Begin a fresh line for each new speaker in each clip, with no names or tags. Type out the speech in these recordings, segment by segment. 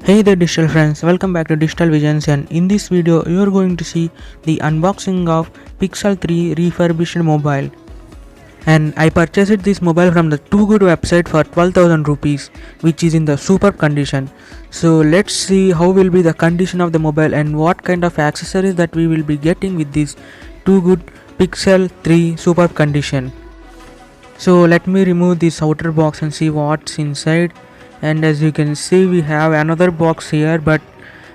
Hey there digital friends, welcome back to Digital Visions, and in this video you are going to see the unboxing of Pixel 3 refurbished mobile. And I purchased this mobile from the Too Good website for 12,000 rupees, which is in the superb condition. So let's see how will be the condition of the mobile and what kind of accessories that we will be getting with this Too Good Pixel 3 superb condition. So let me remove this outer box and see what's inside. And as you can see, we have another box here, but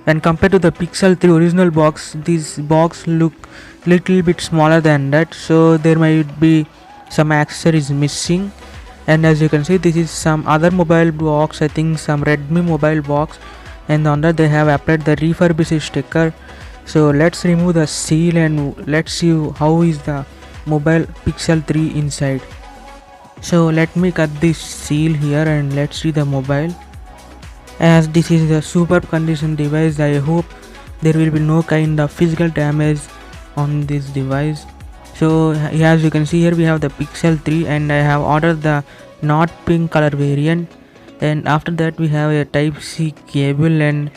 when compared to the Pixel 3 original box, this box look little bit smaller than that, so there might be some accessories missing. And as you can see, this is some other mobile box, I think some Redmi mobile box, and on that they have applied the refurbished sticker. So let's remove the seal and let's see how is the mobile Pixel 3 inside. So let me cut this seal here and let's see the mobile. As this is a superb condition device, I hope there will be no kind of physical damage on this device. So as you can see here, we have the Pixel 3 and I have ordered the not pink color variant, and after that we have a type C cable, and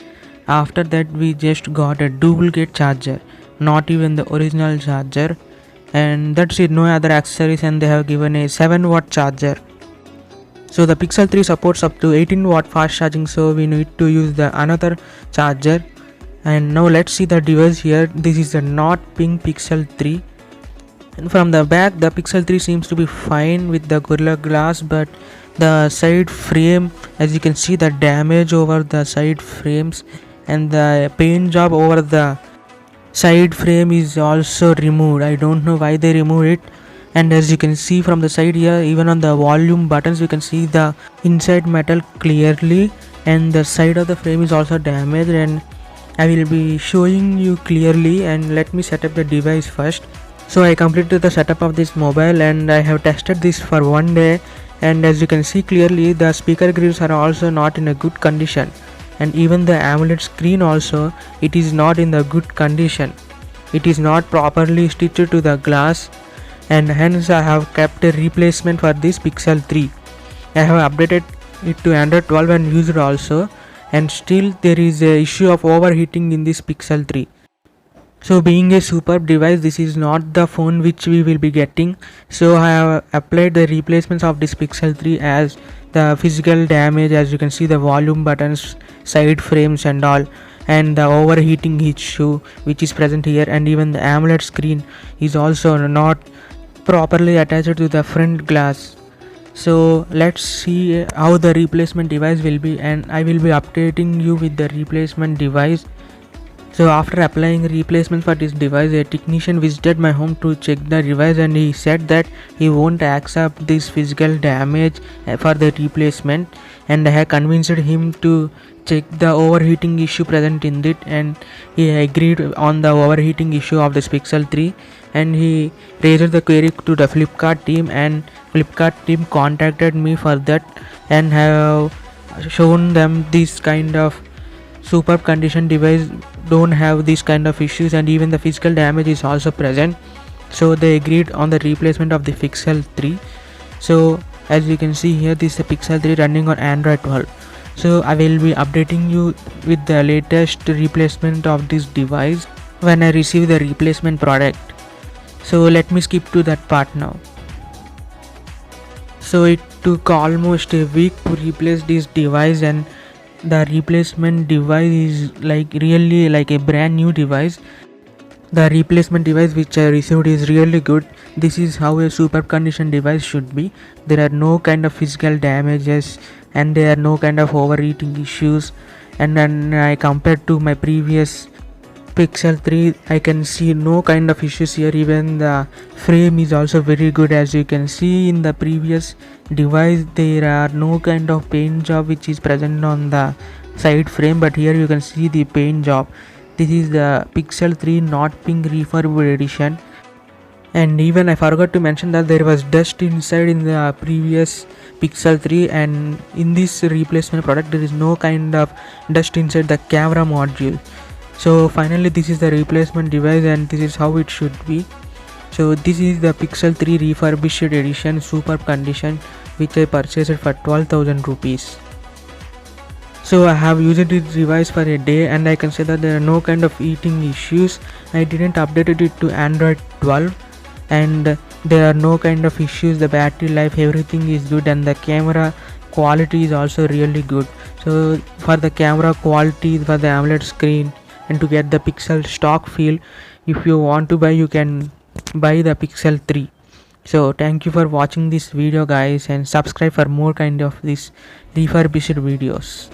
after that we just got a duplicate charger, not even the original charger, and that's it, no other accessories, and they have given a 7-watt charger. So the Pixel 3 supports up to 18-watt fast charging, so we need to use the another charger. And now let's see the device here. This is the not pink Pixel 3, and from the back the Pixel 3 seems to be fine with the Gorilla Glass, but the side frame, as you can see, the damage over the side frames and the paint job over the side frame is also removed. I don't know why they removed it. And as you can see from the side here, even on the volume buttons, you can see the inside metal clearly, and the side of the frame is also damaged, and I will be showing you clearly. And let me set up the device first. So I completed the setup of this mobile and I have tested this for 1 day, and as you can see clearly, the speaker grills are also not in a good condition, and even the AMOLED screen also, it is not in the good condition. It is not properly stitched to the glass, and hence I have kept a replacement for this Pixel 3. I have updated it to Android 12 and used it also, and still there is a issue of overheating in this Pixel 3. So being a superb device, this is not the phone which we will be getting, so I have applied the replacements of this Pixel 3 as the physical damage. As you can see, the volume buttons, side frames and all, and the overheating issue which is present here, and even the AMOLED screen is also not properly attached to the front glass. So let's see how the replacement device will be, and I will be updating you with the replacement device. So after applying replacement for this device, a technician visited my home to check the device, and he said that he won't accept this physical damage for the replacement, and I have convinced him to check the overheating issue present in it, and he agreed on the overheating issue of this Pixel 3, and he raised the query to the Flipkart team, and Flipkart team contacted me for that and have shown them this kind of superb condition device don't have these kind of issues, and even the physical damage is also present, so they agreed on the replacement of the Pixel 3. So as you can see here, this is the Pixel 3 running on Android 12. So I will be updating you with the latest replacement of this device when I receive the replacement product. So let me skip to that part now. So it took almost a week to replace this device, and the replacement device is really like a brand new device. The replacement device which I received is really good. This is how a superb condition device should be. There are no kind of physical damages, and there are no kind of overheating issues. And then I compared to my previous Pixel 3, I can see no kind of issues here. Even the frame is also very good. As you can see in the previous device, there are no kind of paint job which is present on the side frame, but here you can see the paint job. This is the Pixel 3 not pink refurbished edition. And even I forgot to mention that there was dust inside in the previous Pixel 3, and in this replacement product there is no kind of dust inside the camera module. So finally this is the replacement device, and this is how it should be. So this is the Pixel 3 refurbished edition superb condition, which I purchased for 12,000 rupees. So I have used this device for a day and I can say that there are no kind of eating issues. I didn't update it to Android 12 and there are no kind of issues. The battery life, everything is good, and the camera quality is also really good. So for the camera quality, for the AMOLED screen, and to get the Pixel stock feel, if you want to buy, you can buy the Pixel 3. So thank you for watching this video guys, and subscribe for more kind of this refurbished videos.